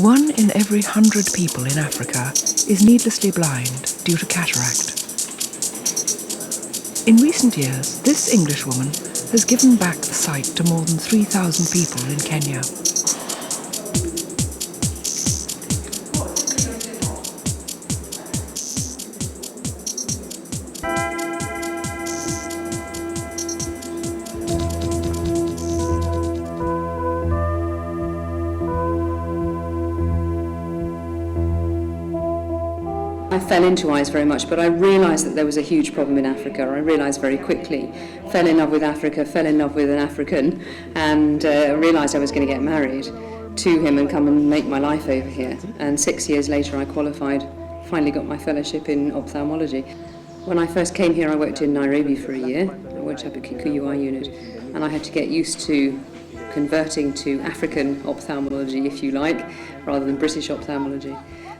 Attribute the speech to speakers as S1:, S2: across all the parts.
S1: 1 in every 100 people in Africa is needlessly blind due to cataract. In recent years, this Englishwoman has given back the sight to more than 3,000 people in Kenya.
S2: I fell into eyes very much, but I realised that there was a huge problem in Africa. I realised very quickly, fell in love with Africa, fell in love with an African, and realised I was going to get married to him and come and make my life over here. And 6 years later I qualified, finally got my fellowship in ophthalmology. When I first came here I worked in Nairobi for a year. I worked up at Kikuyu Eye Unit, and I had to get used to converting to African ophthalmology, if you like, rather than British ophthalmology.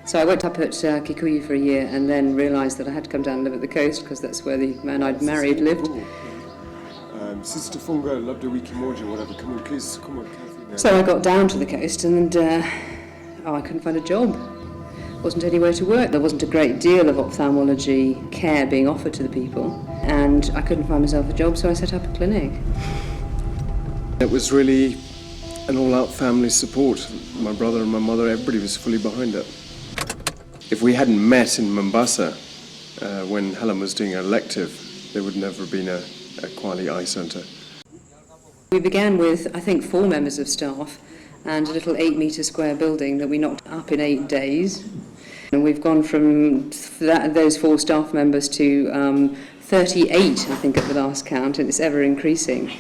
S2: So I worked up at Kikuyu for a year and then realised that I had to come down and live at the coast because that's where the man I'd married lived.
S3: Sister Funga, loved a wiki moja, whatever. Come on, please, come on, Kathy.
S2: So I got down to the coast and I couldn't find a job. Wasn't anywhere to work. There wasn't a great deal of ophthalmology care being offered to the people, and I couldn't find myself a job, so I set up a clinic.
S3: It was really an all-out family support. My brother and my mother, everybody was fully behind it. If we hadn't met in Mombasa when Helen was doing her elective, there would never have been a Kwali Eye Centre.
S2: We began with, I think, 4 members of staff and a little 8-metre square building that we knocked up in 8 days. And we've gone from those 4 staff members to 38, I think, at the last count, and it's ever increasing.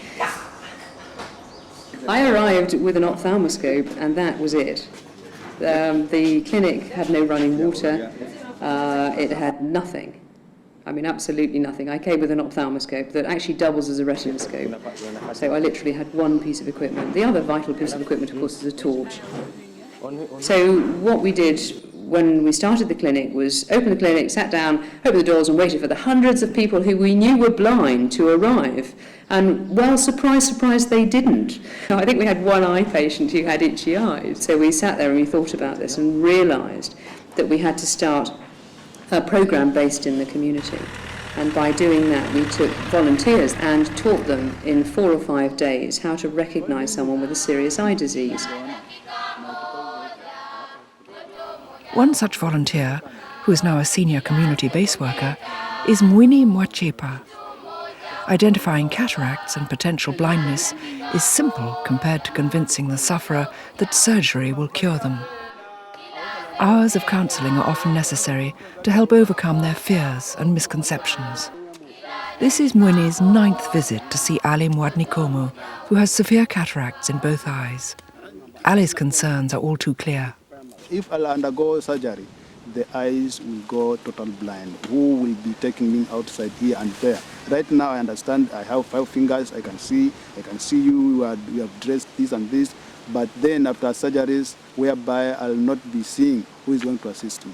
S2: I arrived with an ophthalmoscope, and that was it. The clinic had no running water, it had nothing. I mean, absolutely nothing. I came with an ophthalmoscope that actually doubles as a retinoscope. So I literally had one piece of equipment. The other vital piece of equipment, of course, is a torch. So what we did when we started the clinic was open the clinic, sat down, opened the doors and waited for the hundreds of people who we knew were blind to arrive. And, well, surprise, surprise, they didn't. I think we had one eye patient who had itchy eyes. So we sat there and we thought about this and realised that we had to start a programme based in the community. And by doing that, we took volunteers and taught them in 4 or 5 days how to recognise someone with a serious eye disease.
S1: One such volunteer, who is now a senior community base worker, is Mwini Mwachepa. Identifying cataracts and potential blindness is simple compared to convincing the sufferer that surgery will cure them. Hours of counselling are often necessary to help overcome their fears and misconceptions. This is Mwini's 9th visit to see Ali Mwadnikomo, who has severe cataracts in both eyes. Ali's concerns are all too clear.
S4: If I'll undergo surgery, the eyes will go total blind. Who will be taking me outside here and there? Right now I understand I have 5 fingers, I can see you have dressed this and this, but then after surgeries whereby I'll not be seeing, who is going to assist me?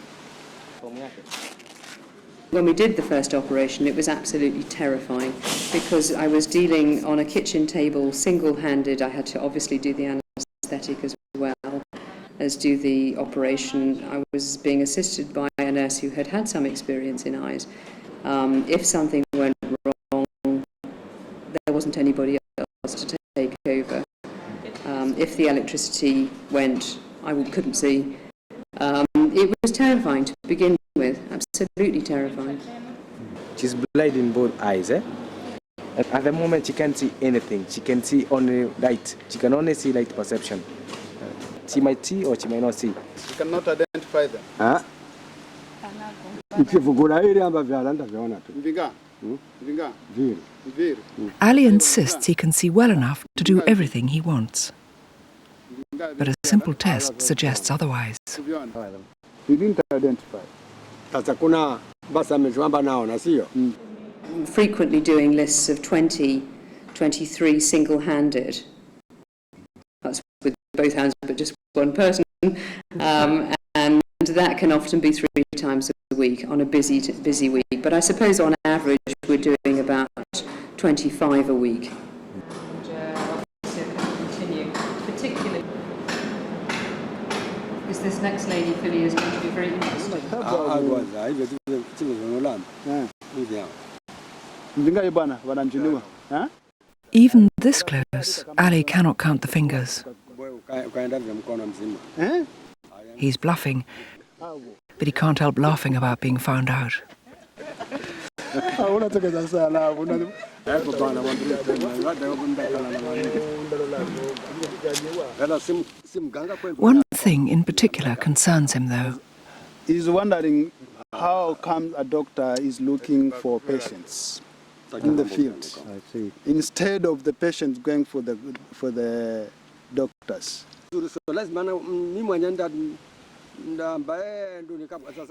S2: When we did the first operation, it was absolutely terrifying because I was dealing on a kitchen table single-handed. I had to obviously do the anaesthetic as well as do the operation. I was being assisted by a nurse who had had some experience in eyes. If something went wrong, there wasn't anybody else to take over. If the electricity went, I couldn't see. It was terrifying to begin with, absolutely terrifying.
S5: She's blind in both eyes. At the moment she can't see anything. She can see only light. She can only see light perception. She might see or she might not see.
S4: You cannot identify them.
S1: Ali insists he can see well enough to do everything he wants. But a simple test suggests otherwise.
S4: You didn't identify.
S2: Frequently doing lists of 20, 23 single-handed. That's with both hands, but just one person. And that can often be 3 times a week on a busy week. But I suppose on average we're doing about 25 a week. Because this next lady, Philly, is going to be very interesting.
S1: Even this close, Ali cannot count the fingers. He's bluffing, but he can't help laughing about being found out. One thing in particular concerns him, though.
S4: He's wondering how come a doctor is looking for patients in the field instead of the patients going for the doctors.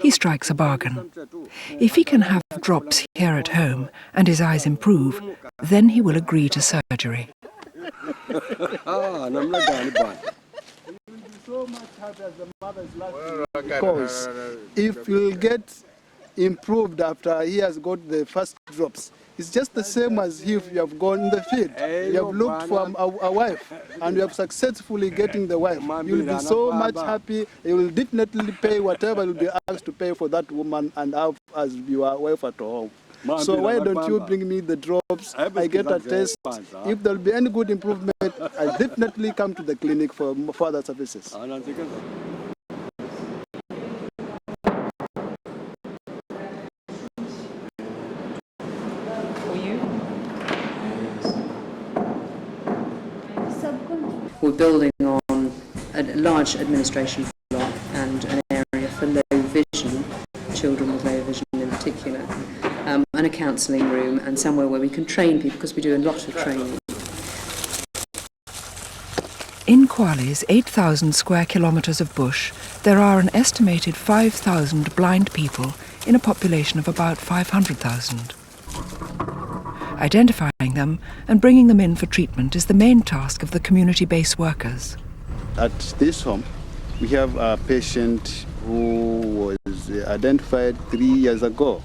S1: He strikes a bargain. If he can have drops here at home and his eyes improve, then he will agree to surgery.
S4: Because if he'll get improved after he has got the first drops, it's just the same as if you have gone in the field. You have looked for a wife and you have successfully getting the wife. You'll be so much happy. You will definitely pay whatever you'll be asked to pay for that woman and have as your wife at home. So why don't you bring me the drops? I get a test. If there'll be any good improvement, I definitely come to the clinic for further services.
S2: We're building on a large administration block and an area for low vision, children with low vision in particular, and a counselling room and somewhere where we can train people because we do a lot of training.
S1: In Kwale's 8,000 square kilometres of bush, there are an estimated 5,000 blind people in a population of about 500,000. Identifying them and bringing them in for treatment is the main task of the community-based workers.
S4: At this home, we have a patient who was identified 3 years ago,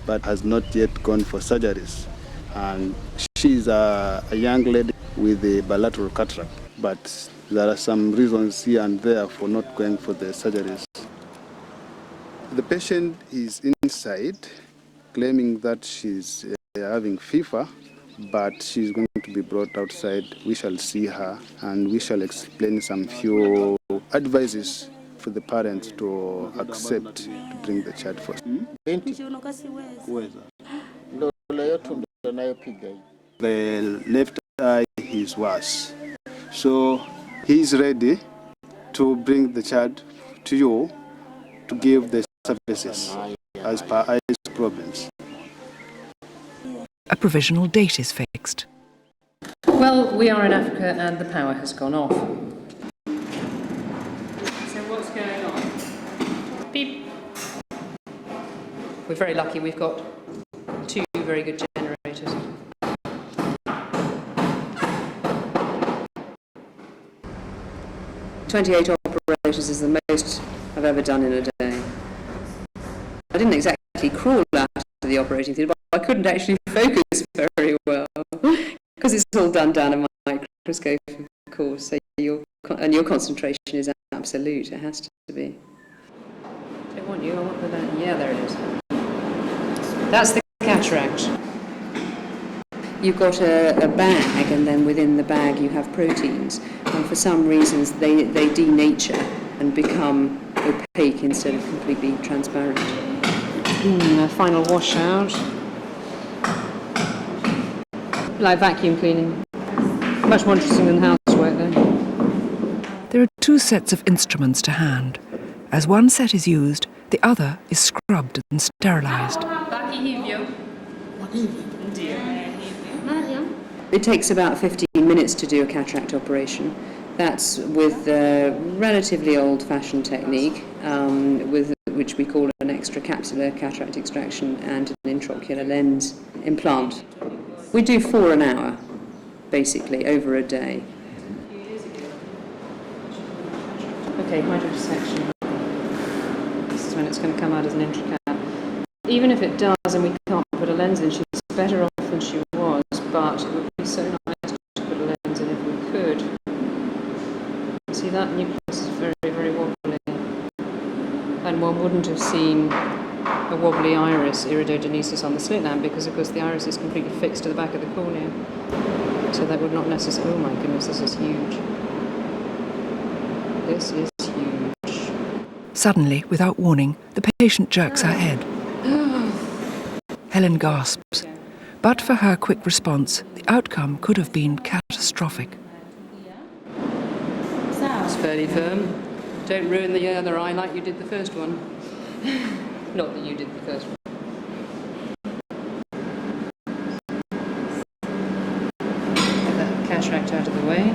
S4: but has not yet gone for surgeries. And she's a young lady with a bilateral cataract, but there are some reasons here and there for not going for the surgeries. The patient is inside, claiming that she's having fever, but she's going to be brought outside. We shall see her and we shall explain some few advices for the parents to accept to bring the child first. The left eye is worse, so he's ready to bring the child to you to give the services as per eyes problems.
S1: A provisional date is fixed.
S2: Well, we are in Africa and the power has gone off. So what's going on? Beep. We're very lucky, we've got 2 very good generators. "28 operators is the most I've ever done in a day. I didn't exactly crawl out of the operating theatre, but I couldn't actually focus very well because it's all done down a microscope, of course, so your concentration is absolute, it has to be. I don't want you, I want the lens. Yeah, there it is. That's the cataract. You've got a bag, and then within the bag you have proteins, and for some reasons they denature and become opaque instead of completely transparent. Final washout. Like vacuum cleaning. Much more interesting than housework then.
S1: There are 2 sets of instruments to hand. As one set is used, the other is scrubbed and sterilised.
S2: It takes about 15 minutes to do a cataract operation. That's with a relatively old-fashioned technique, with which we call an extracapsular cataract extraction and an intraocular lens implant. We do 4 an hour, basically, over a day. Okay, hydrodissection. This is when it's going to come out as an intracap. Even if it does and we can't put a lens in, she's better off than she was, but it would be so nice to put a lens in if we could. See, that nucleus is very, very wobbly. one wouldn't have seen a wobbly iris, iridogenesis, on the slit lamp because, of course, the iris is completely fixed to the back of the cornea. So that would not necessarily... Oh, my goodness, this is huge. This is huge.
S1: Suddenly, without warning, the patient jerks her head. Helen gasps. But for her quick response, the outcome could have been catastrophic.
S2: It's fairly firm. Don't ruin the other eye like you did the first one. Not that you did the first one. Get that cataract out of the way.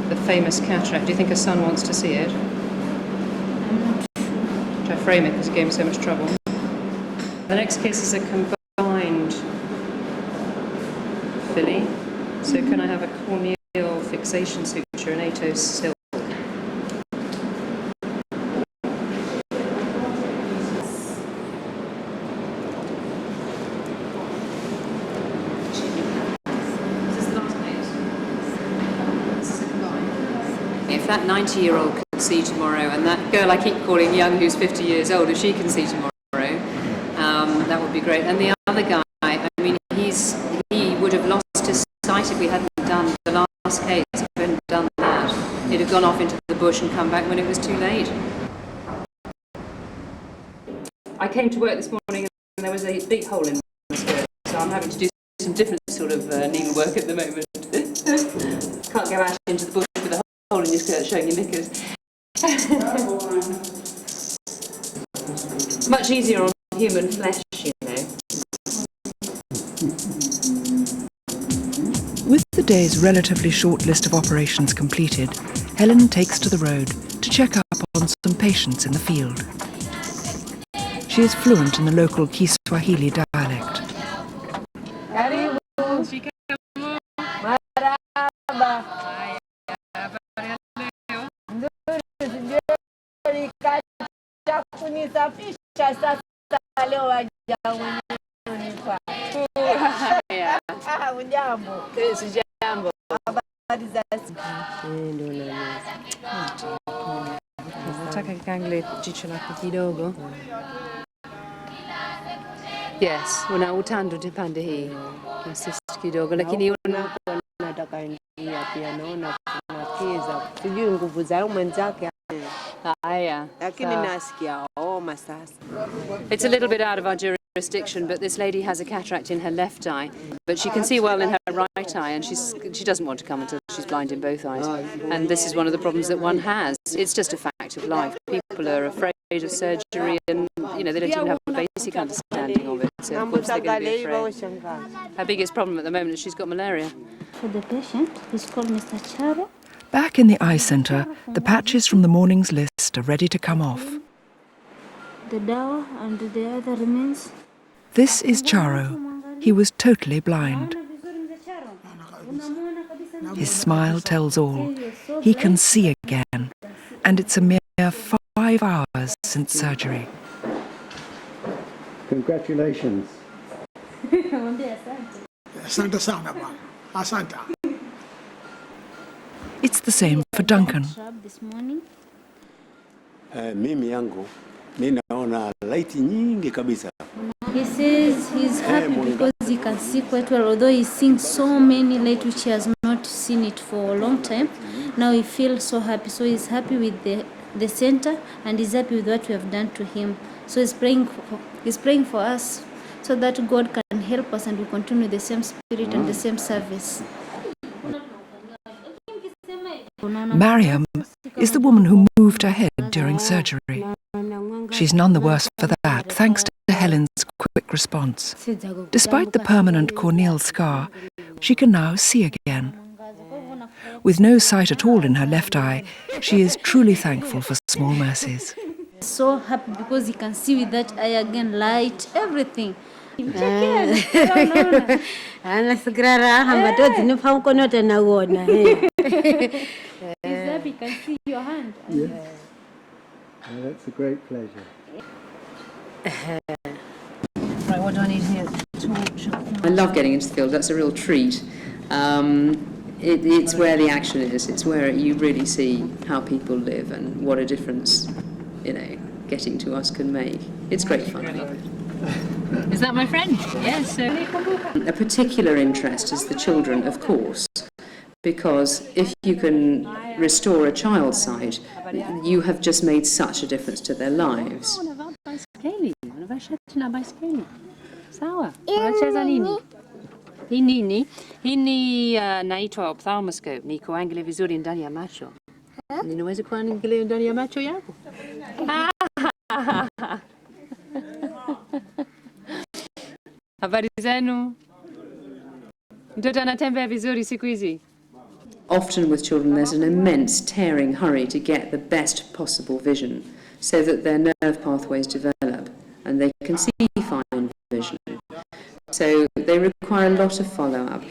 S2: The famous cataract. Do you think her son wants to see it? Try to frame it because it gave him so much trouble. The next case is a combined filly. So can I have a corneal fixation suture, an Atos silk? If that 90-year-old can see tomorrow, and that girl I keep calling young who's 50 years old, if she can see tomorrow, that would be great. And the other guy, I mean, he would have lost his sight if we hadn't done the last case. If we hadn't done that, he'd have gone off into the bush and come back when it was too late. I came to work this morning and there was a big hole in my skirt, so I'm having to do some different sort of needlework at the moment. Can't go out into the bush with a hole in your skirt showing your knickers. Much easier on human flesh, you know.
S1: With the day's relatively short list of operations completed, Helen takes to the road to check up on some patients in the field. She is fluent in the local Kiswahili dialect.
S2: Nataka kikangle jicho lako kidogo. Yes, una utando pande hii. Insist kidogo lakini
S6: nataka ingia pia naona kunacheza. Sijui nguvu za mwenzake.
S2: haya.
S6: Lakini nasikia homa sasa.
S2: It's a little bit out of our jurisdiction, but this lady has a cataract in her left eye, but she can see well in her right eye, and she doesn't want to come until she's blind in both eyes. And this is one of the problems that one has. It's just a fact of life. People are afraid of surgery, and you know they don't even have a basic understanding of it. So of course they're going to be afraid. Her biggest problem at the moment is she's got malaria.
S7: For the patient, he's called Mr. Charo.
S1: Back in the eye centre, the patches from the morning's list are ready to come off.
S7: The dawa and the other remains.
S1: This is Charo. He was totally blind. His smile tells all. He can see again, and it's a mere 5 hours since surgery.
S8: Congratulations.
S9: Asante sana bwana. Asante.
S1: It's the same for Duncan.
S7: This morning.
S8: Mimi yangu ninaona light nyingi kabisa.
S7: He says he's happy because he can see quite well, although he's seeing so many light which he has not seen it for a long time. Now he feels so happy. So he's happy with the center, and he's happy with what we have done to him. So he's praying for us so that God can help us and we continue the same spirit and the same service.
S1: Mariam is the woman who moved her head during surgery. She's none the worse for that, thanks to Helen's quick response. Despite the permanent corneal scar, she can now see again. With no sight at all in her left eye, she is truly thankful for small mercies.
S7: So happy because he can see with that eye again, light, everything. He's happy, can see your hand.
S8: Yes. That's a great pleasure.
S2: Right, what do I need here? Torch. I love getting into the field. That's a real treat. It's where the action is. It's where you really see how people live and what a difference, you know, getting to us can make. It's great fun.
S10: Is that my friend? Yes.
S2: A particular interest is the children, of course, because if you can restore a child's sight, you have just made such a difference to their lives.
S10: Sawa. Unacheza nini? Hii nini? Hii ni naitwa ophthalmoscope. Ni kuangalia vizuri ndani ya macho. Ninaweza kuangalia ndani ya macho yako? Habari zenu? Mtoto anatembea vizuri siku hizi?
S2: Often with children there's an immense tearing hurry to get the best possible vision so that their nerve pathways develop and they can see fine vision. So they require a lot of follow-up.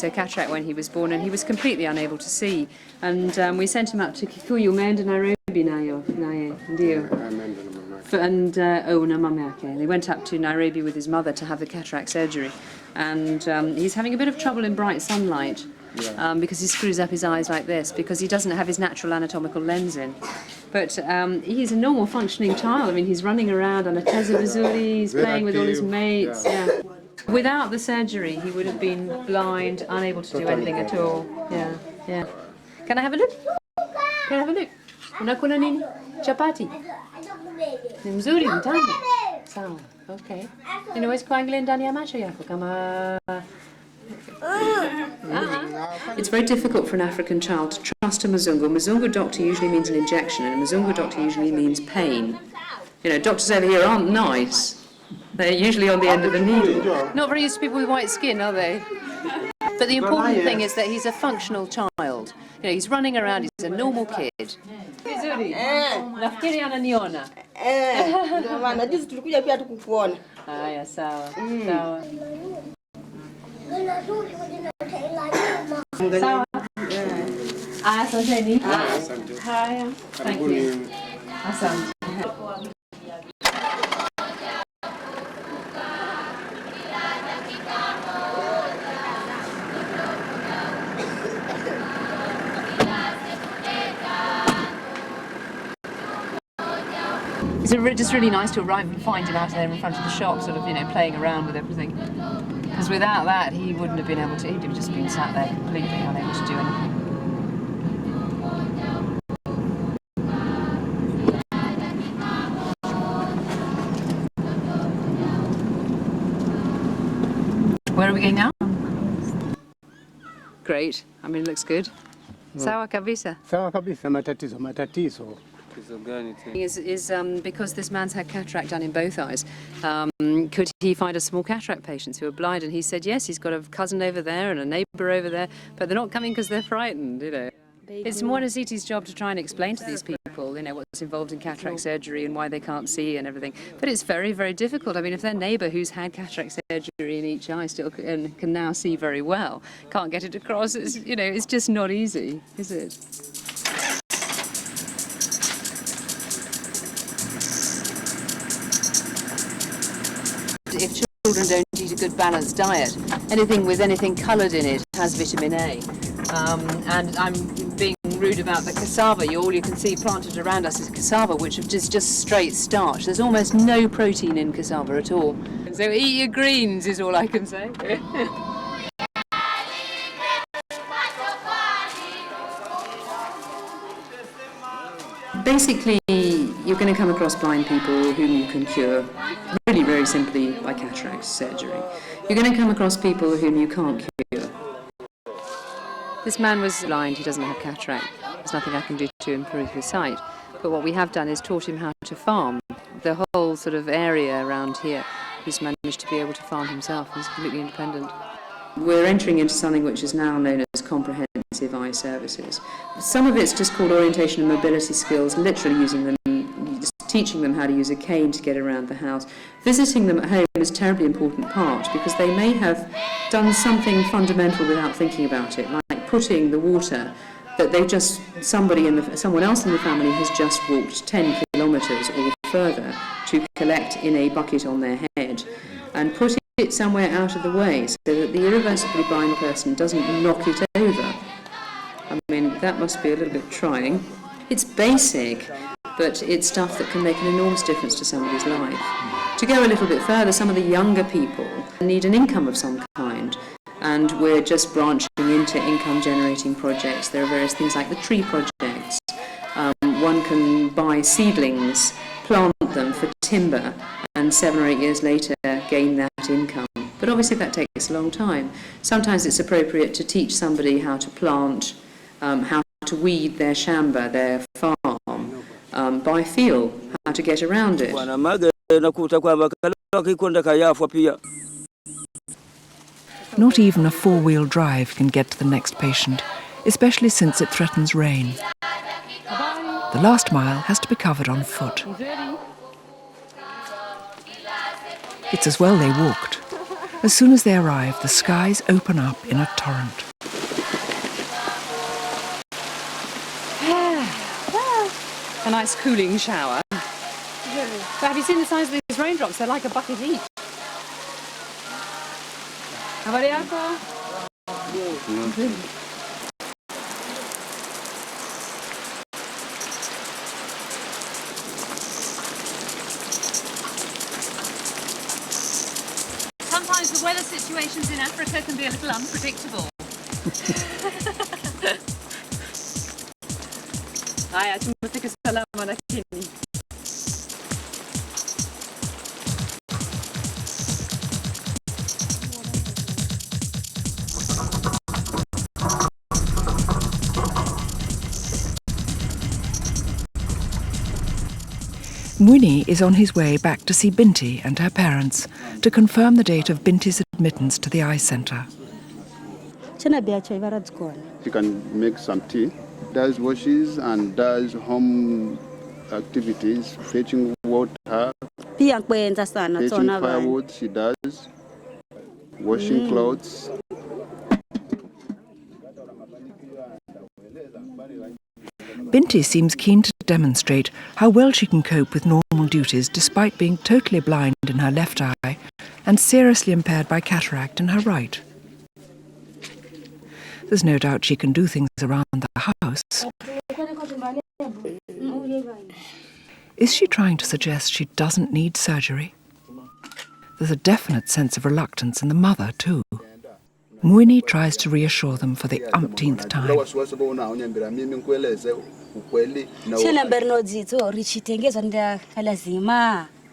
S2: So cataract when he was born, and he was completely unable to see. And we sent him up to Kikuyu, umeenda Nairobi naye, ndio. And na mama yake. They went up to Nairobi with his mother to have the cataract surgery. And he's having a bit of trouble in bright sunlight because he screws up his eyes like this because he doesn't have his natural anatomical lens in. But he's a normal functioning child. I mean, he's running around on a vizuri, he's playing with all his mates. Yeah. Without the surgery, he would have been blind, unable to do anything at all. Yeah, yeah. Can I have a look? Can I have a look? Unakula nini? Chapati? Ni mzuri, mtamu. Sawa, okay. Ninaweza kuangalia ndani ya macho yako kama... It's very difficult for an African child to trust a Mzungu. A Mzungu doctor usually means an injection, and a Mzungu doctor usually means pain. You know, doctors over here aren't nice. They're usually on the end of a needle. Not very used to people with white skin, are they? But the important thing is that he's a functional child. You know, he's running around, he's a normal kid. Vizuri. Nafikiri ananiona.
S11: Ndio maana juzi tulikuja pia tukukuona.
S2: Haya, sawa. Sawa. Sawa. Asanteni. Haya. Thank you. Asante. It's just really nice to arrive and find him out there in front of the shop, sort of, you know, playing around with everything. Because without that, he wouldn't have been able to, he'd have just been sat there completely unable to do anything. Where are we going now? Great. I mean, it looks good. Sawa kabisa.
S8: Sawa kabisa, matatizo.
S2: Is because this man's had cataract done in both eyes, could he find us small cataract patients who are blind? And he said yes, he's got a cousin over there and a neighbour over there, but they're not coming because they're frightened, you know. It's Mwanasiti's job to try and explain to these people, you know, what's involved in cataract surgery and why they can't see and everything. But it's very, very difficult. I mean, if their neighbour who's had cataract surgery in each eye still can now see very well, can't get it across, it's, you know, it's just not easy, is it? If children don't eat a good balanced diet, anything with anything coloured in it has vitamin A. And I'm being rude about the cassava. All you can see planted around us is cassava, which is just straight starch. There's almost no protein in cassava at all. So eat your greens is all I can say. Basically, you're going to come across blind people whom you can cure really very simply by cataract surgery. You're going to come across people whom you can't cure. This man was blind, he doesn't have cataract. There's nothing I can do to improve his sight. But what we have done is taught him how to farm. The whole sort of area around here, he's managed to be able to farm himself. He's completely independent. We're entering into something which is now known as comprehensive eye services. Some of it's just called orientation and mobility skills, literally using them, just teaching them how to use a cane to get around the house. Visiting them at home is a terribly important part because they may have done something fundamental without thinking about it, like putting the water that someone else in the family has just walked 10 kilometres or further to collect in a bucket on their head, and putting it somewhere out of the way so that the irreversibly blind person doesn't knock it over. I mean, that must be a little bit trying. It's basic, but it's stuff that can make an enormous difference to somebody's life. To go a little bit further, some of the younger people need an income of some kind, and we're just branching into income-generating projects. There are various things like the tree projects. One can buy seedlings, plant them for timber, and 7 or 8 years later gain that income. But obviously that takes a long time. Sometimes it's appropriate to teach somebody how to plant, how to weed their shamba, their farm, by feel, how to get around it.
S1: Not even a four-wheel drive can get to the next patient, especially since it threatens rain. The last mile has to be covered on foot. It's as well they walked. As soon as they arrive, the skies open up in a torrent.
S10: A nice cooling shower. But have you seen the size of these raindrops? They're like a bucket each. Sometimes the weather situations in Africa can be a little unpredictable. Haya, tumefika salama lakini.
S1: Mwini is on his way back to see Binti and her parents to confirm the date of Binti's admittance to the eye centre.
S4: She can make some tea, does washes and does home activities, fetching water, fetching firewood, she does, washing clothes.
S1: Binti seems keen to demonstrate how well she can cope with normal duties despite being totally blind in her left eye and seriously impaired by cataract in her right. There's no doubt she can do things around the house. Is she trying to suggest she doesn't need surgery? There's a definite sense of reluctance in the mother too. Mwini tries to reassure them for the umpteenth time.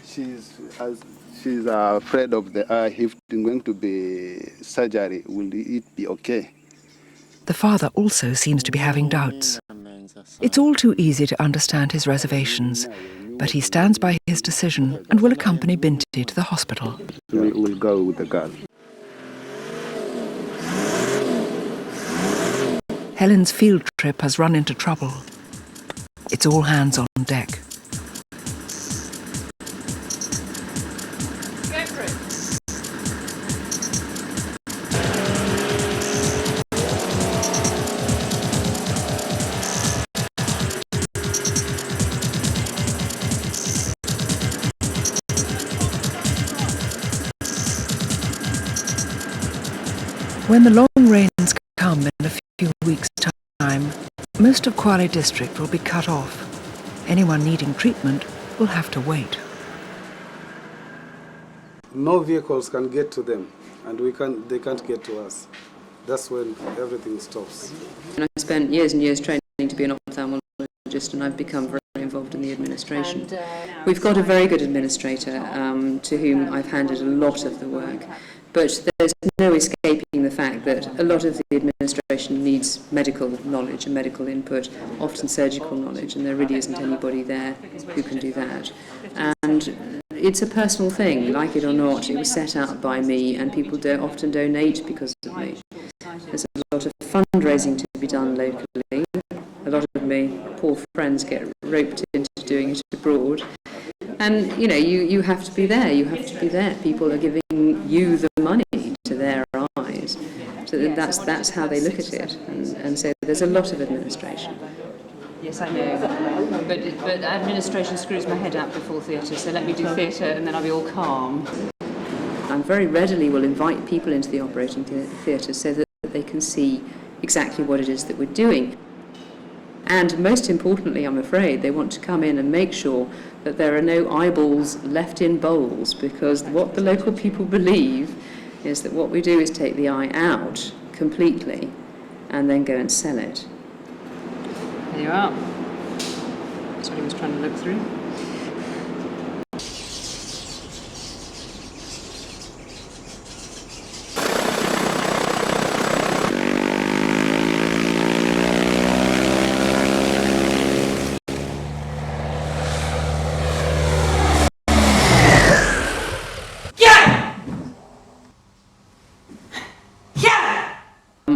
S4: She's afraid of the eye. If it's going to be surgery, will it be okay?
S1: The father also seems to be having doubts. It's all too easy to understand his reservations, but he stands by his decision and will accompany Binti to the hospital.
S4: We will go with the girl.
S1: Helen's field trip has run into trouble. It's all hands on deck. When the long rains come in a few weeks' time, most of Kwale district will be cut off. Anyone needing treatment will have to wait.
S12: No vehicles can get to them, and they can't get to us. That's when everything stops.
S2: And I spent years and years training to be an ophthalmologist, and I've become very involved in the administration. We've got a very good administrator to whom I've handed a lot of the work. But there's no escaping the fact that a lot of the administration needs medical knowledge and medical input, often surgical knowledge, and there really isn't anybody there who can do that. And it's a personal thing, like it or not. It was set out by me, and people often donate because of me. There's a lot of fundraising to be done locally. A lot of my poor friends get roped into doing it abroad. And, you know, you have to be there, People are giving you the money to their eyes. So that's how they look at it. And so there's a lot of administration.
S10: Yes, I know. But administration screws my head out before theatre, so let me do theatre and then I'll be all calm.
S2: I very readily will invite people into the operating theatre so that they can see exactly what it is that we're doing. And most importantly, I'm afraid, they want to come in and make sure that there are no eyeballs left in bowls, because what the local people believe is that what we do is take the eye out completely and then go and sell it.
S10: There you are. That's what he was trying to look through.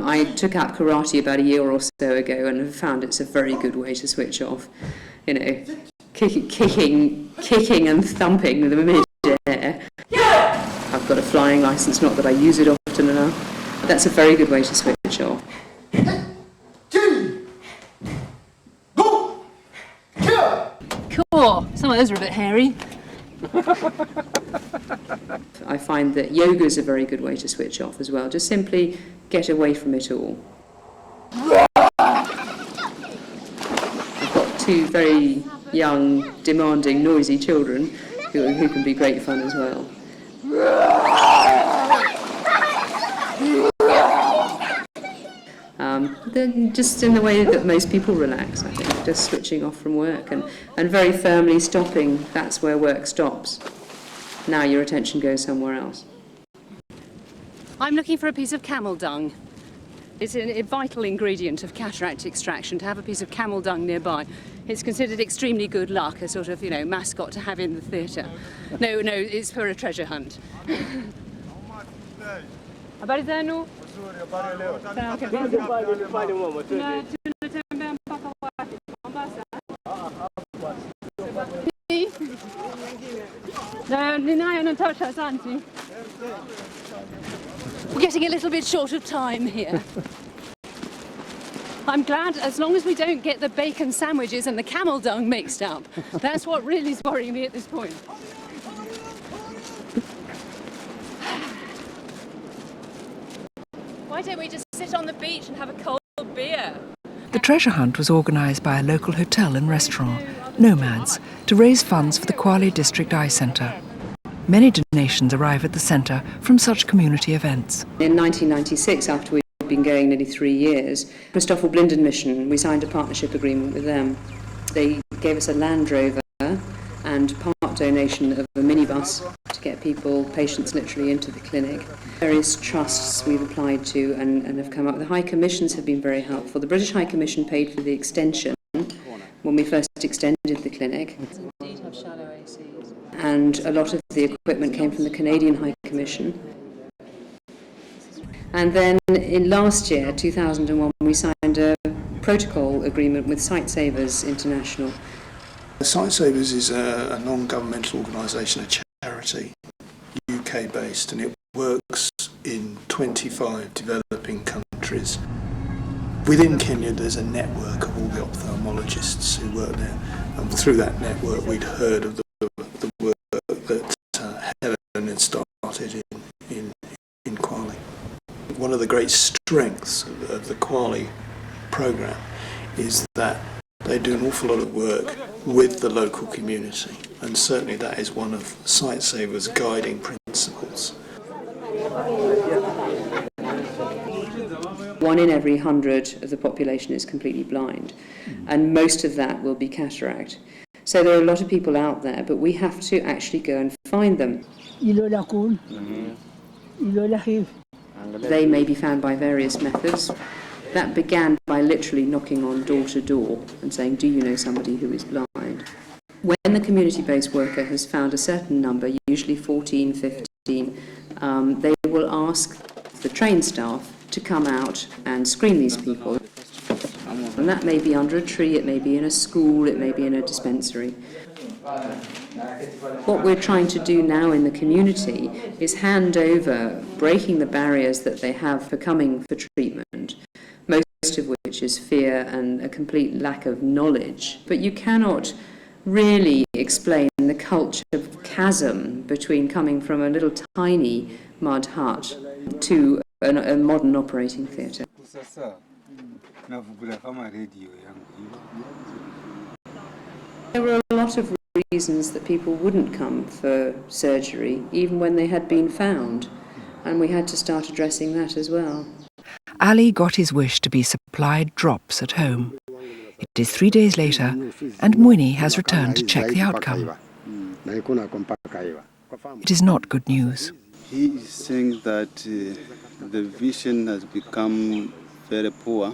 S2: I took up karate about a year or so ago and have found it's a very good way to switch off. You know, kicking and thumping with mid-air. I've got a flying license, not that I use it often enough. But that's a very good way to switch off.
S10: Cool. Some of those are a bit hairy.
S2: I find that yoga is a very good way to switch off as well. Just simply get away from it all. I've got two very young, demanding, noisy children who can be great fun as well. They're just in the way that most people relax, I think, just switching off from work and very firmly stopping. That's where work stops. Now your attention goes somewhere else.
S10: I'm looking for a piece of camel dung. It's a vital ingredient of cataract extraction to have a piece of camel dung nearby. It's considered extremely good luck, a sort of, you know, mascot to have in the theatre. No, it's for a treasure hunt. Habari zenu? Tunatembea mpaka wapi? Mombasa? No, ninayo Natasha, asante. We're getting a little bit short of time here. I'm glad, as long as we don't get the bacon sandwiches and the camel dung mixed up. That's what really is worrying me at this point. Why don't we just sit on the beach and have a cold beer?
S1: The treasure hunt was organised by a local hotel and restaurant, Nomads, to raise funds for the Kwale District Eye Centre. Many donations arrive at the centre from such community events.
S2: In 1996, after we'd been going nearly 3 years, Christoffel Blinden Mission, we signed a partnership agreement with them. They gave us a Land Rover and part donation of a minibus to get patients literally into the clinic. Various trusts we've applied to and have come up. The High Commissions have been very helpful. The British High Commission paid for the extension when we first extended the clinic.
S10: Indeed have shallow ACs.
S2: And a lot of the equipment came from the Canadian High Commission. And then in last year, 2001, we signed a protocol agreement with Sightsavers International.
S13: Sightsavers is a non-governmental organisation, a charity, UK-based, and it works in 25 developing countries. Within Kenya, there's a network of all the ophthalmologists who work there, and through that network, we'd heard of the work that Helen had started in Kwale. One of the great strengths of the Kwale programme is that they do an awful lot of work with the local community, and certainly that is one of Sightsavers' guiding principles.
S2: 1 in every 100 of the population is completely blind, and most of that will be cataract. So there are a lot of people out there, but we have to actually go and find them. They may be found by various methods. That began by literally knocking on door to door and saying, do you know somebody who is blind? When the community-based worker has found a certain number, usually 14, 15, they will ask the trained staff to come out and screen these people. And that may be under a tree, it may be in a school, it may be in a dispensary. What we're trying to do now in the community is hand over, breaking the barriers that they have for coming for treatment, most of which is fear and a complete lack of knowledge. But you cannot really explain the culture chasm between coming from a little tiny mud hut to a modern operating theatre. There were a lot of reasons that people wouldn't come for surgery, even when they had been found, and we had to start addressing that as well.
S1: Ali got his wish to be supplied drops at home. It is 3 days later, and Mwini has returned to check the outcome. It is not good news.
S14: He is saying that the vision has become very poor.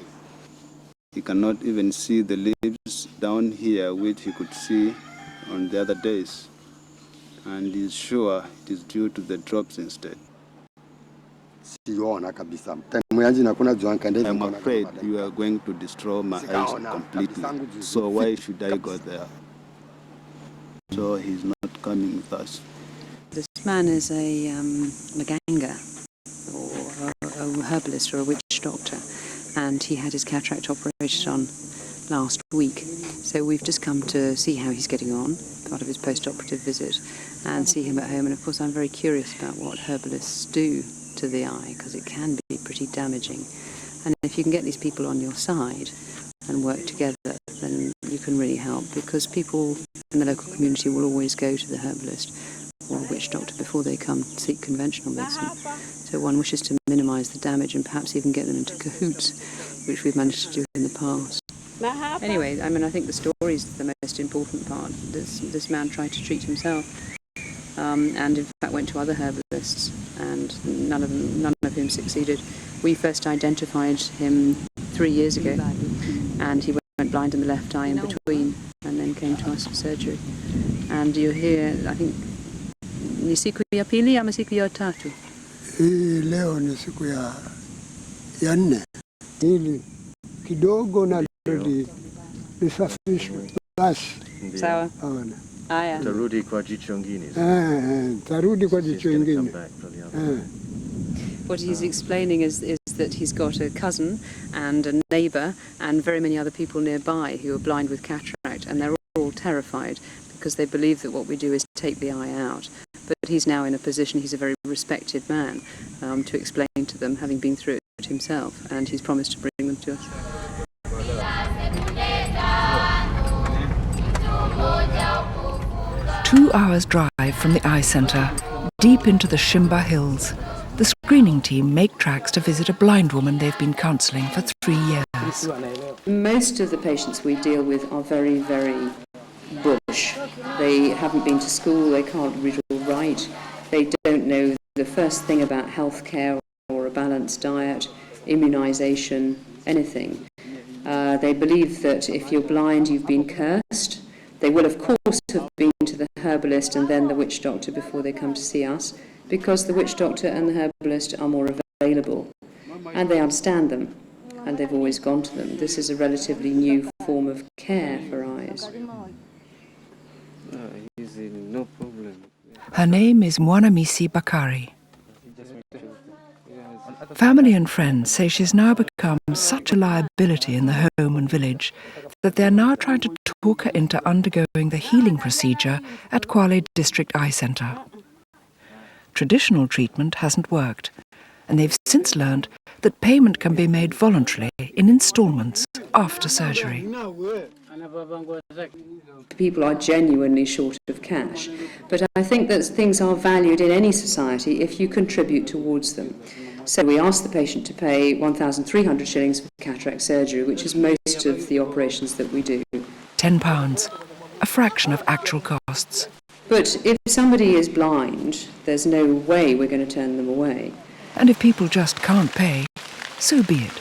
S14: He cannot even see the leaves down here, which he could see on the other days. And he's sure it is due to the drops instead. I'm afraid you are going to destroy my eyes completely. So why should I go there? So he's not coming with us.
S10: This man is a Maganga, or a herbalist or a witch doctor, and he had his cataract operated on last week. So we've just come to see how he's getting on, part of his post-operative visit, and see him at home. And of course I'm very curious about what herbalists do to the eye, because it can be pretty damaging. And if you can get these people on your side and work together, then you can really help, because people in the local community will always go to the herbalist or a witch doctor before they come seek conventional medicine. So one wishes to minimise the damage and perhaps even get them into cahoots, which we've managed to do in the past. Anyway, I mean, I think the story is the most important part. This man tried to treat himself, and in fact went to other herbalists, and none of whom succeeded. We first identified him 3 years ago, and he went blind in the left eye in between, and then came to us for surgery. And you're here, I think, ni siku ya pili ama siku ya tatu?
S9: Leo ni siku ya 4. Ili kidogo na lisafishwe basi.
S10: Sawa. Aya.
S3: Tarudi kwa jicho ingine.
S9: Tarudi kwa jicho ingine.
S10: What he's explaining is that he's got a cousin and a neighbour and very many other people nearby who are blind with cataract, and they're all terrified because they believe that what we do is take the eye out. But he's now in a position, he's a very respected man, to explain to them, having been through it himself, and he's promised to bring them to us.
S1: Two hours' drive from the eye centre, deep into the Shimba Hills, the screening team make tracks to visit a blind woman they've been counselling for 3 years.
S2: Most of the patients we deal with are very, very bush. They haven't been to school, they can't read or write, they don't know the first thing about healthcare or a balanced diet, immunisation, anything. They believe that if you're blind, you've been cursed. They will, of course, have been to the herbalist and then the witch doctor before they come to see us, because the witch doctor and the herbalist are more available, and they understand them, and they've always gone to them. This is a relatively new form of care for eyes.
S5: No problem.
S1: Her name is Mwanamisi Bakari. Family and friends say she's now become such a liability in the home and village that they're now trying to talk her into undergoing the healing procedure at Kwale District Eye Centre. Traditional treatment hasn't worked, and they've since learned that payment can be made voluntarily in instalments after surgery.
S2: People are genuinely short of cash, but I think that things are valued in any society if you contribute towards them. So we ask the patient to pay 1,300 shillings for cataract surgery, which is most of the operations that we do.
S1: £10, a fraction of actual costs.
S2: But if somebody is blind, there's no way we're going to turn them away.
S1: And if people just can't pay, so be it.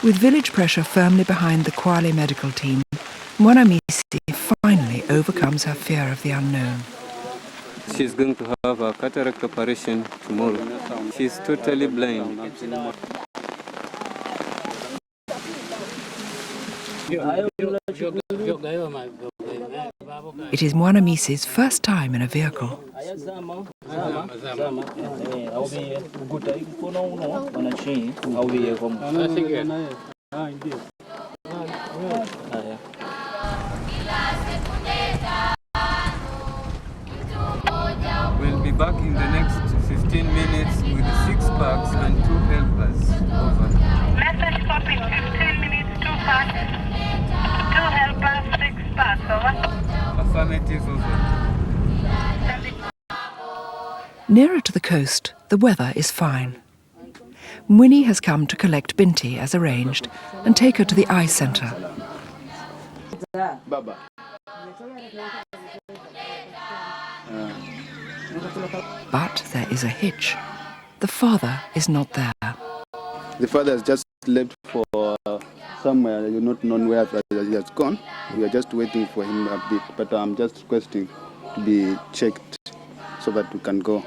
S1: With village pressure firmly behind the Kwale medical team, Mwanamisi finally overcomes her fear of the unknown.
S15: She's going to have a cataract operation tomorrow. She's totally blind.
S1: It is Mwanamisi's first time in a vehicle.
S15: We'll be back in the next 15 minutes with 6 bags and 2 helpers. Over. natives also.
S1: Nearer to the coast, the weather is fine. Mwini has come to collect Binti as arranged and take her to the eye centre. But there is a hitch. The father is not there.
S14: The father has just left for somewhere, you're not known where he has gone. We are just waiting for him a bit, but I'm just requesting to be checked so that we can go.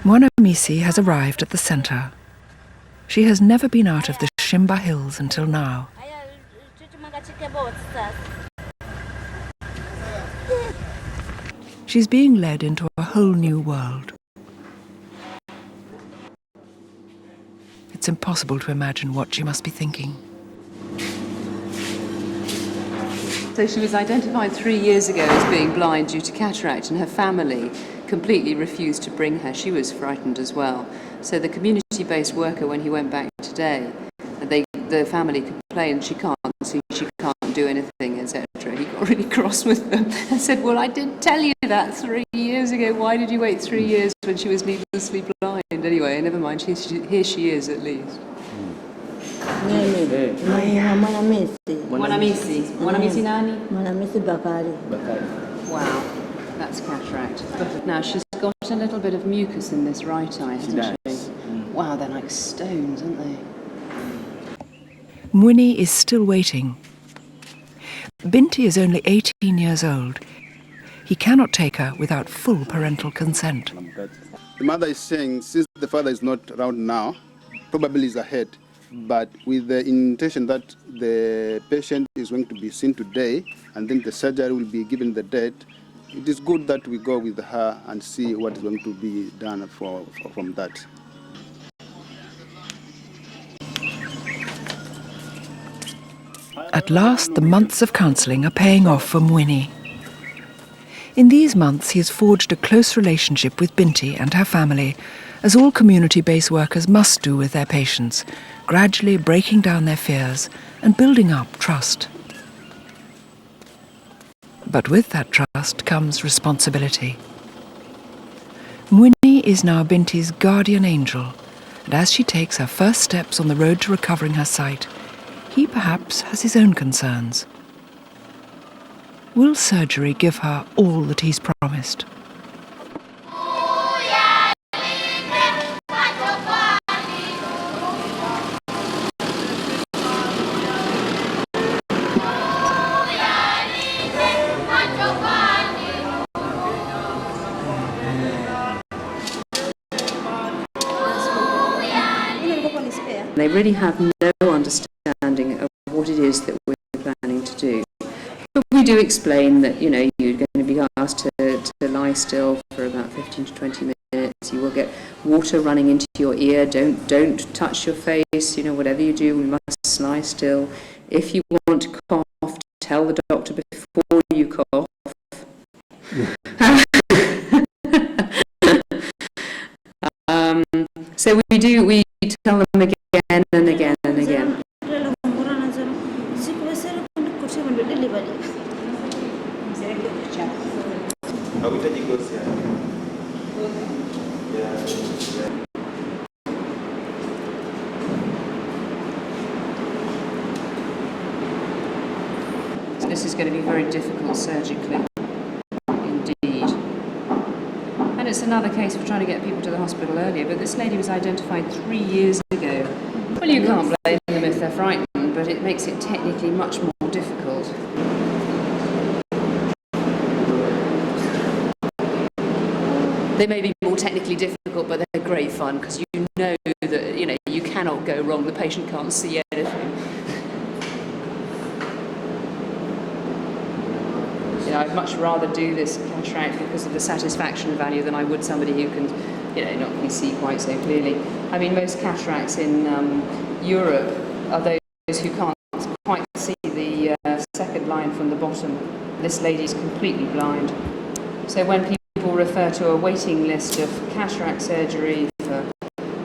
S1: Mwanamisi has arrived at the centre. She has never been out of the Shimba Hills until now. She's being led into a whole new world. It's impossible to imagine what she must be thinking.
S10: So she was identified 3 years ago as being blind due to cataract, and her family completely refused to bring her. She was frightened as well. So the community-based worker, when he went back today, the family complained she can't see, she can't do anything, etc. He got really cross with them and said, well, I did tell you that 3 years ago. Why did you wait 3 years when she was needlessly blind? Anyway, never mind. Here she is, at least. Mwanamisi nani?
S11: Mwanamisi Bakari.
S10: Wow, that's cataract. Now, she's got a little bit of mucus in this right eye, hasn't she? Wow, they're like stones, aren't they?
S1: Mwini is still waiting. Binti is only 18 years old. He cannot take her without full parental consent.
S14: The mother is saying, since the father is not around now, probably is ahead, but with the intention that the patient is going to be seen today and then the surgery will be given the date, it is good that we go with her and see what is going to be done from that.
S1: At last, the months of counselling are paying off for Mwini. In these months, he has forged a close relationship with Binti and her family, as all community-based workers must do with their patients, gradually breaking down their fears and building up trust. But with that trust comes responsibility. Mwini is now Binti's guardian angel, and as she takes her first steps on the road to recovering her sight, he perhaps has his own concerns. Will surgery give her all that he's promised?
S2: They really have no understanding of what it is that we're planning to do. But we do explain that, you know, you're going to be asked to lie still for about 15 to 20 minutes. You will get water running into your ear. Don't touch your face. You know, whatever you do, we must lie still. If you want to cough, tell the doctor before you cough. So we tell them again and again and again.
S10: This is going to be very difficult surgically, indeed. And it's another case of trying to get people to the hospital earlier, but this lady was identified 3 years ago. Well, you can't blame them if they're frightened, but it makes it technically much more difficult. They may be more technically difficult, but they're great fun, because you know that, you know, you cannot go wrong. The patient can't see anything. You know, I'd much rather do this cataract because of the satisfaction value than I would somebody who can, you know, not really see quite so clearly. I mean, most cataracts in Europe are those who can't quite see the second line from the bottom. This lady's completely blind. So when people refer to a waiting list of cataract surgery for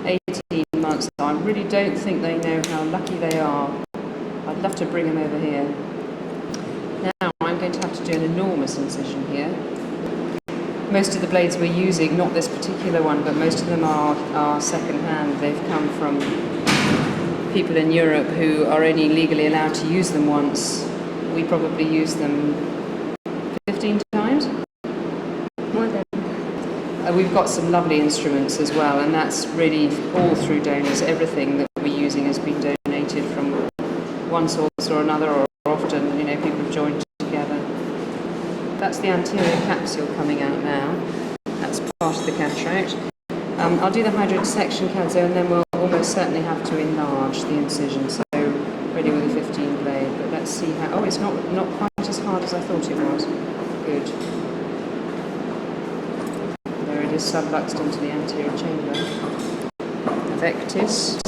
S10: 18 months
S2: so I really don't think they know how lucky they are. I'd love to bring them over here. Now I'm going to have to do an enormous incision here. Most of the blades we're using, not this particular one, but most of them are second-hand. They've come from people in Europe who are only legally allowed to use them once. We probably use them 15 times.
S7: More than
S2: We've got some lovely instruments as well, and that's really all through donors. Everything that we're using has been donated from one source or another, or often, you know, people have joined together. That's the anterior capsule coming out now. That's part of the cataract. I'll do the hydrodissection, Kadzo, and then we'll almost certainly have to enlarge the incision. So ready with a 15 blade, but let's see how. Oh, it's not quite as hard as I thought it was. Good. There it is, subluxed into the anterior chamber. Vectis.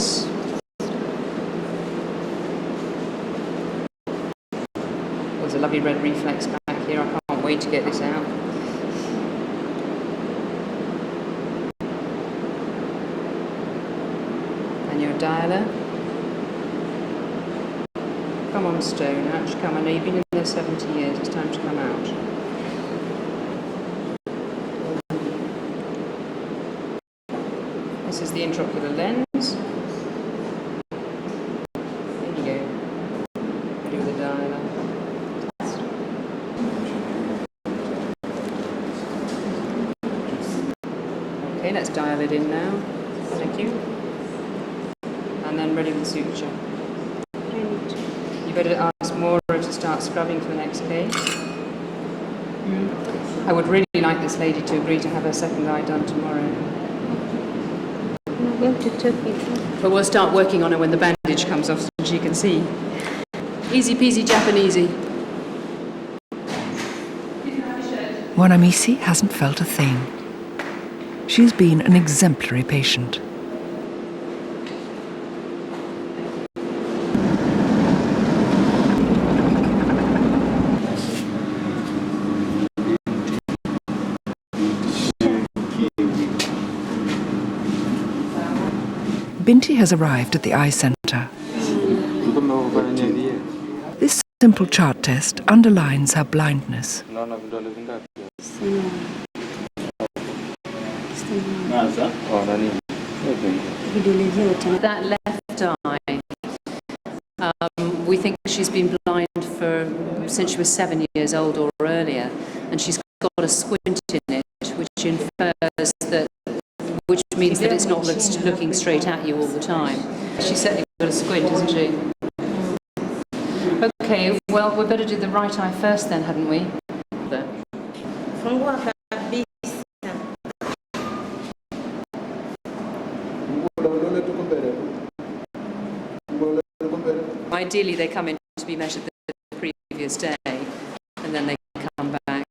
S2: There's a lovely red reflex back here. I can't wait to get this out. And your dialer. Come on, Stone, Hatch, come. I know you've been in there 70 years. It's time to come out. This is the intraocular lens. There you go. Ready with the dialer. Okay, let's dial it in now. Thank you. And then ready with suture. You better ask Maura to start scrubbing for the next case. I would really like this lady to agree to have her second eye done tomorrow.
S7: I'm going to take it.
S2: But we'll start working on her when the bandage comes off so she can see. Easy peasy Japanesey.
S1: Wanamisi hasn't felt a thing. She's been an exemplary patient. Binti has arrived at the eye centre. This simple chart test underlines her blindness.
S10: That left eye, we think she's been blind since she was 7 years old or earlier, and she's got a squint in it, which means that it's not looking straight at you all the time. She's certainly got a squint, isn't she? Okay, well, we better do the right eye first then, hadn't we? Ideally, they come in to be measured the previous day, and then they come back,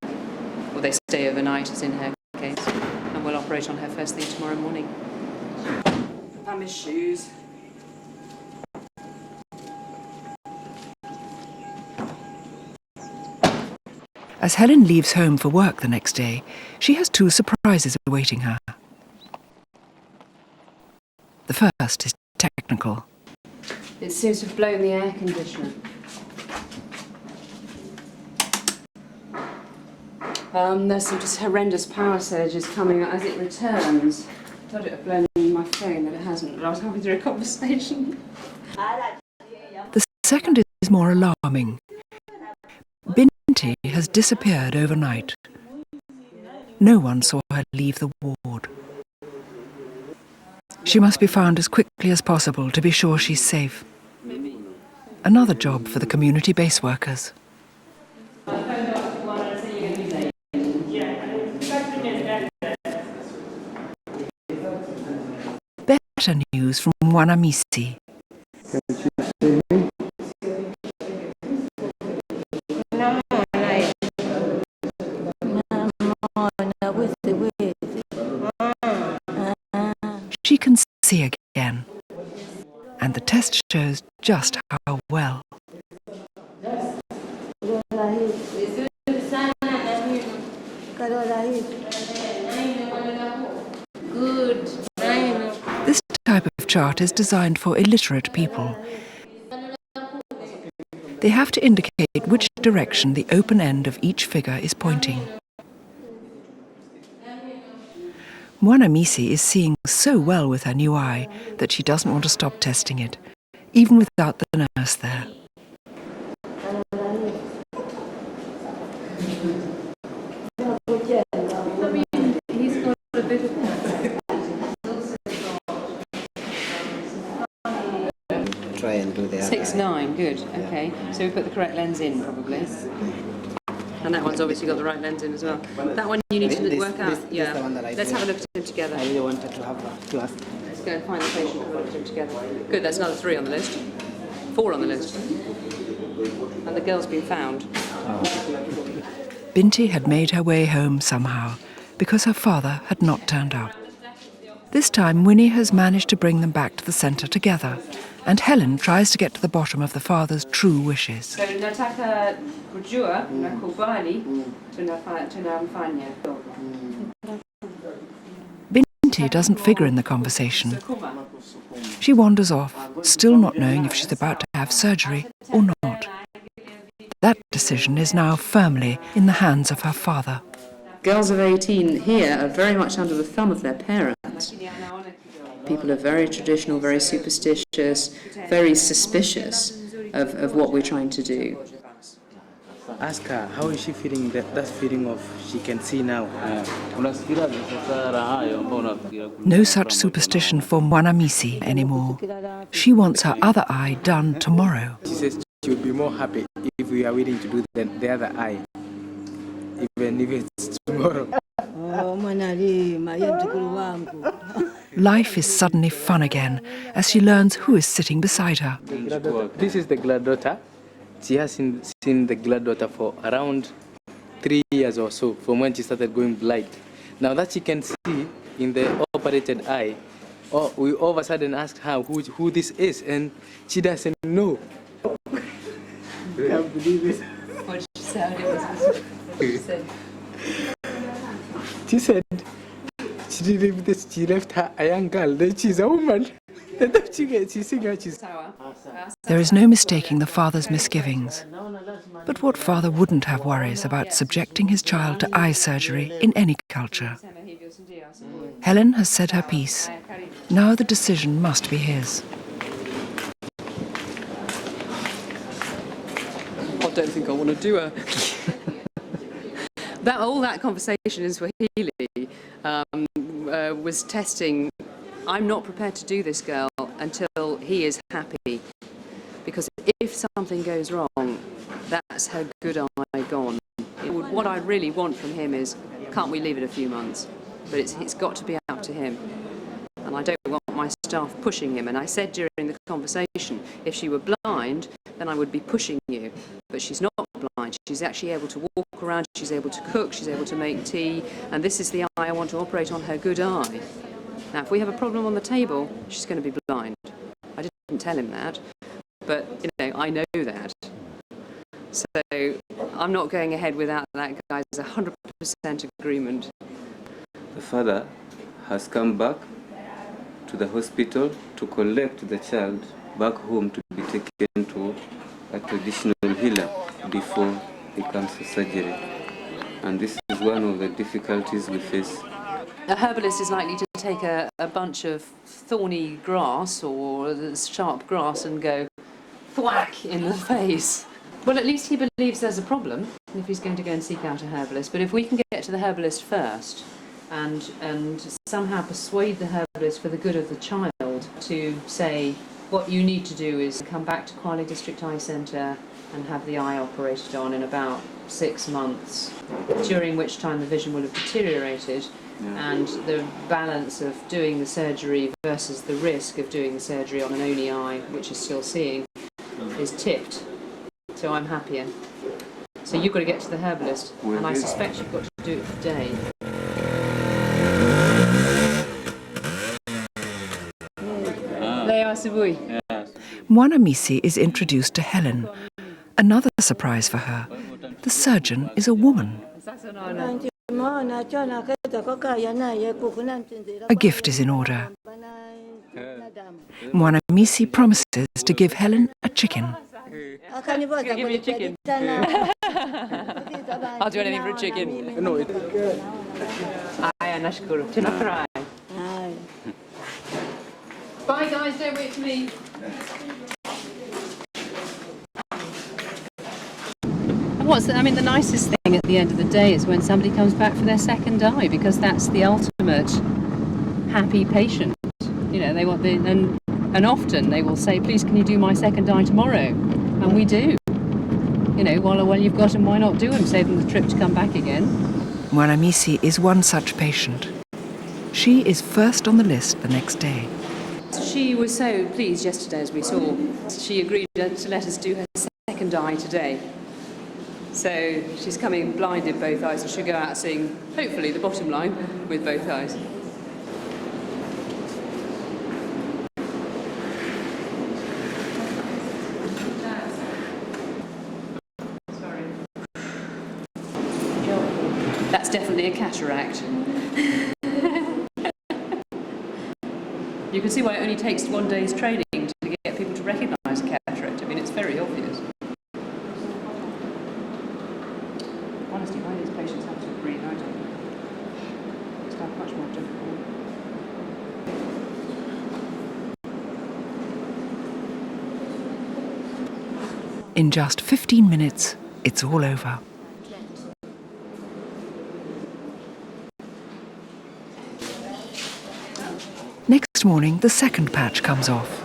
S10: or they stay overnight, as in her case, and we'll operate on her first thing tomorrow morning. Found my shoes.
S1: As Helen leaves home for work the next day, she has two surprises awaiting her. The first is technical.
S2: It seems to have blown the air conditioner. There's some just horrendous power surges coming as it returns. I thought it had blown my phone, but it hasn't. But I was halfway through a conversation.
S1: The second is more alarming. Binti has disappeared overnight. No one saw her leave the ward. She must be found as quickly as possible to be sure she's safe. Another job for the community base workers. Better news from Wanamisi. She can see again, and the test shows just how well.
S7: Good.
S1: This type of health chart is designed for illiterate people. They have to indicate which direction the open end of each figure is pointing. Mwanamisi is seeing so well with her new eye that she doesn't want to stop testing it, even without the nurse there.
S16: Try and do the
S10: 6'9", good, okay. So we put the correct lens in, probably. And that one's obviously got the right lens in as well. That one you need to work out. Yeah. Let's have a look at them together.
S16: I really wanted to have to ask.
S10: Let's go and find the patient and look at them together. Good, that's another 3 on the list. 4 on the list. And the girl's been found.
S1: Binti had made her way home somehow, because her father had not turned up. This time, Winnie has managed to bring them back to the centre together, and Helen tries to get to the bottom of the father's true wishes.
S10: So nataka kujua nakubali tunamfanya.
S1: Binti doesn't figure in the conversation. She wanders off, still not knowing if she's about to have surgery or not. That decision is now firmly in the hands of her father.
S2: Girls of 18 here are very much under the thumb of their parents. People are very traditional, very superstitious, very suspicious of what we're trying to do.
S5: Ask her, how is she feeling that feeling of she can see now?
S1: No such superstition for Mwanamisi anymore. She wants her other eye done tomorrow.
S5: She says she would be more happy if we are willing to do the other eye, even if it's tomorrow.
S1: Life is suddenly fun again as she learns who is sitting beside her.
S5: This is the granddaughter. She has seen the granddaughter for around 3 years or so, from when she started going blind. Now that she can see in the operated eye, we all of a sudden ask her who this is, and she doesn't know. I can't believe it.
S10: What did she say?
S5: She said she left her a young girl, then she's a woman.
S1: There is no mistaking the father's misgivings. But what father wouldn't have worries about subjecting his child to eye surgery in any culture? Helen has said her piece. Now the decision must be his.
S2: I don't think I want to do her.
S10: All that conversation in Swahili was testing. I'm not prepared to do this girl until he is happy, because if something goes wrong, that's her good eye gone. What I really want from him is, can't we leave it a few months? But it's got to be up to him. And I don't want my staff pushing him. And I said during the conversation, if she were blind, then I would be pushing you. But she's not blind. She's actually able to walk around, she's able to cook, she's able to make tea, and this is the eye I want to operate on, her good eye. Now, if we have a problem on the table, she's going to be blind. I didn't tell him that, but I know that. So I'm not going ahead without that guy's 100% agreement.
S15: The father has come back to the hospital to collect the child back home to be taken to a traditional healer before he comes for surgery. And this is one of the difficulties we face.
S10: A herbalist is likely to take a bunch of thorny grass or sharp grass and go thwack in the face. Well, at least he believes there's a problem if he's going to go and seek out a herbalist. But if we can get to the herbalist first and somehow persuade the herbalist for the good of the child to say, what you need to do is come back to Kwale District Eye Centre and have the eye operated on in about 6 months, during which time the vision will have deteriorated. Yeah. And the balance of doing the surgery versus the risk of doing the surgery on an only eye, which is still seeing, is tipped. So I'm happier. So you've got to get to the herbalist, and I suspect you've got to do it today.
S1: Mwanamisi is introduced to Helen. Another surprise for her. The surgeon is a woman. A gift is in order. Mwanamisi promises to give Helen a chicken.
S10: Give me a chicken. I'll do anything for a chicken.
S5: No,
S10: Aya, nashukuru. Tunafurahi. Bye guys, don't wait for me. The nicest thing at the end of the day is when somebody comes back for their second eye, because that's the ultimate happy patient. You know, they want and often they will say, please can you do my second eye tomorrow? And we do. You know, while you've got them, why not do them? Save them the trip to come back again.
S1: Mwanamisi is one such patient. She is first on the list the next day.
S10: She was so pleased yesterday, as we saw. She agreed to let us do her second eye today. So she's coming blind in both eyes, and she'll go out seeing, hopefully, the bottom line with both eyes. That's definitely a cataract. You can see why it only takes 1 day's training to get people to recognise a cataract. I mean, it's very obvious. Honestly, why these patients have to breathe, I don't know. It's got much more difficult.
S1: In just 15 minutes, it's all over. Next morning, the second patch comes off.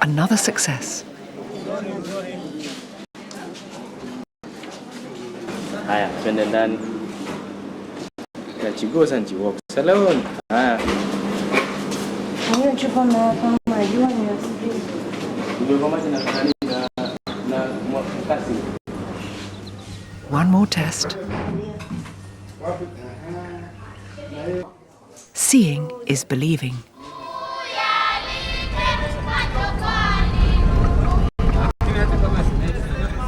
S1: Another success.
S5: Haya, twende ndani. She goes and she walks alone. Haya.
S1: One more test. Seeing is believing.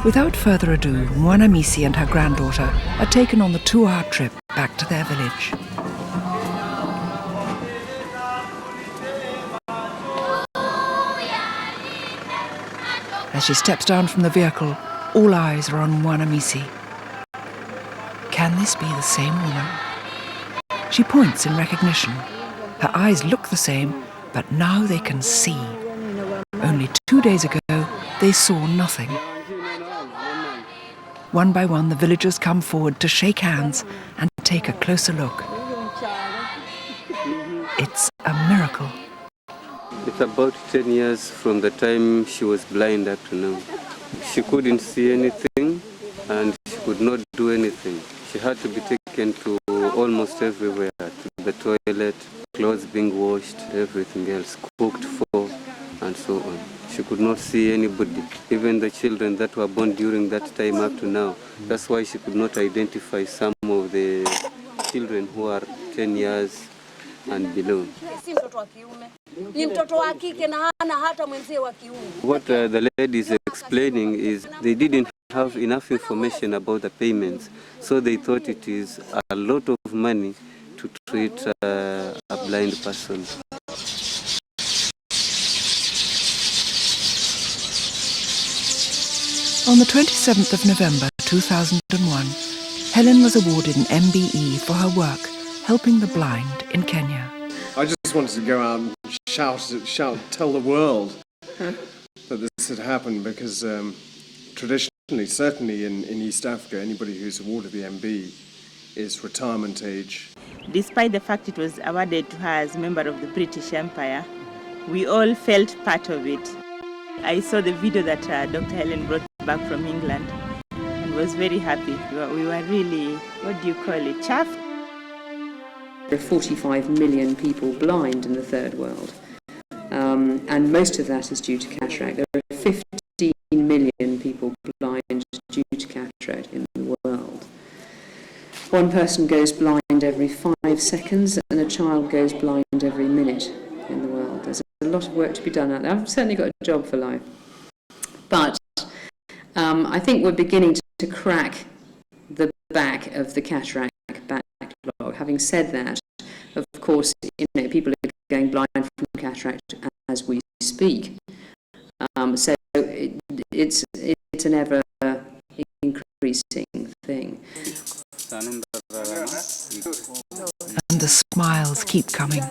S1: Without further ado, Mwanamisi and her granddaughter are taken on the 2-hour trip back to their village. As she steps down from the vehicle, all eyes are on Mwanamisi. Can this be the same woman? She points in recognition. Her eyes look the same, but now they can see. Only 2 days ago, they saw nothing. One by one, the villagers come forward to shake hands and take a closer look. It's a miracle.
S15: It's about 10 years from the time she was blind up to now. She couldn't see anything and she could not do anything. She had to be taken to almost everywhere, to the toilet, clothes being washed, everything else, cooked for, and so on. She could not see anybody, even the children that were born during that time up to now. That's why she could not identify some of the children who are 10 years and below. What the lady is explaining is they didn't have enough information about the payments, so they thought it is a lot of money to treat a blind person.
S1: On the 27th of November 2001, Helen was awarded an MBE for her work helping the blind in Kenya.
S3: I just wanted to go out and shout, tell the world that this had happened, because traditionally, certainly in East Africa, anybody who's awarded the MB is retirement age.
S17: Despite the fact it was awarded to her as a member of the British Empire, we all felt part of it. I saw the video that Dr. Helen brought back from England and was very happy. We were really, what do you call it, chuffed?
S2: There are 45 million people blind in the third world, and most of that is due to cataract. There are 15 million people blind due to cataract in the world. One person goes blind every 5 seconds, and a child goes blind every minute in the world. There's a lot of work to be done out there. I've certainly got a job for life. But I think we're beginning to crack the back of the cataract backlog. Having said that, of course, people are going blind from cataract as we speak. So it's an ever increasing thing.
S1: And the smiles keep coming.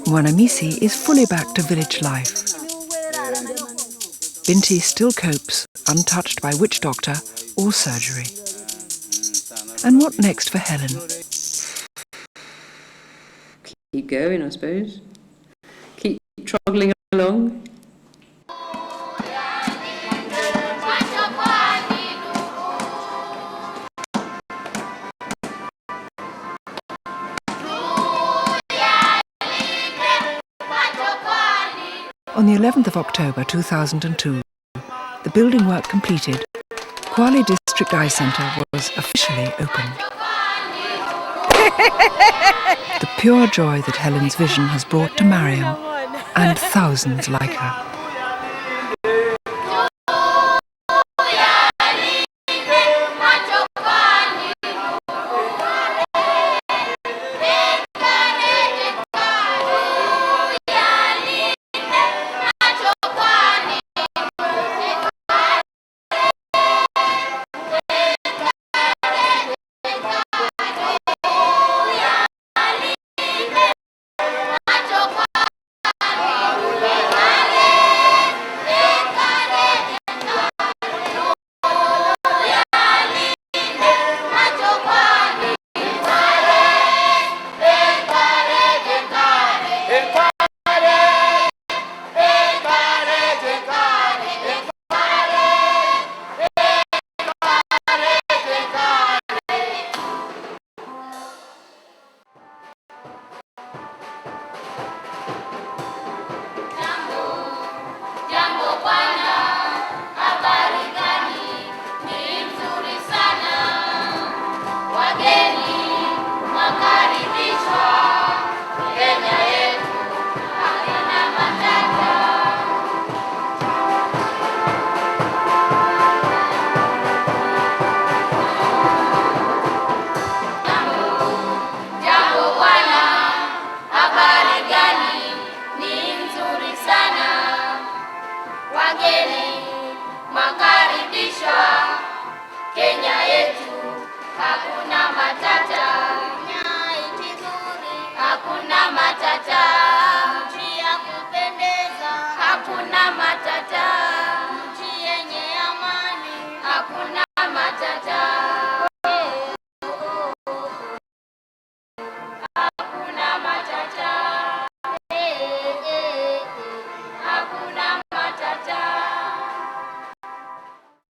S1: Mwanamisi is fully back to village life. Binti still copes, untouched by witch doctor or surgery. And what next for Helen?
S2: Keep going, I suppose. Keep troggling along.
S1: On the 11th of October 2002, the building work completed, Kwale District Eye Centre was officially opened. The pure joy that Helen's vision has brought to Mariam and thousands like her.
S18: Kenya yetu hakuna matata, hakuna matata, nchi ya kupendeza, hakuna matata, nchi yenye amani, hakuna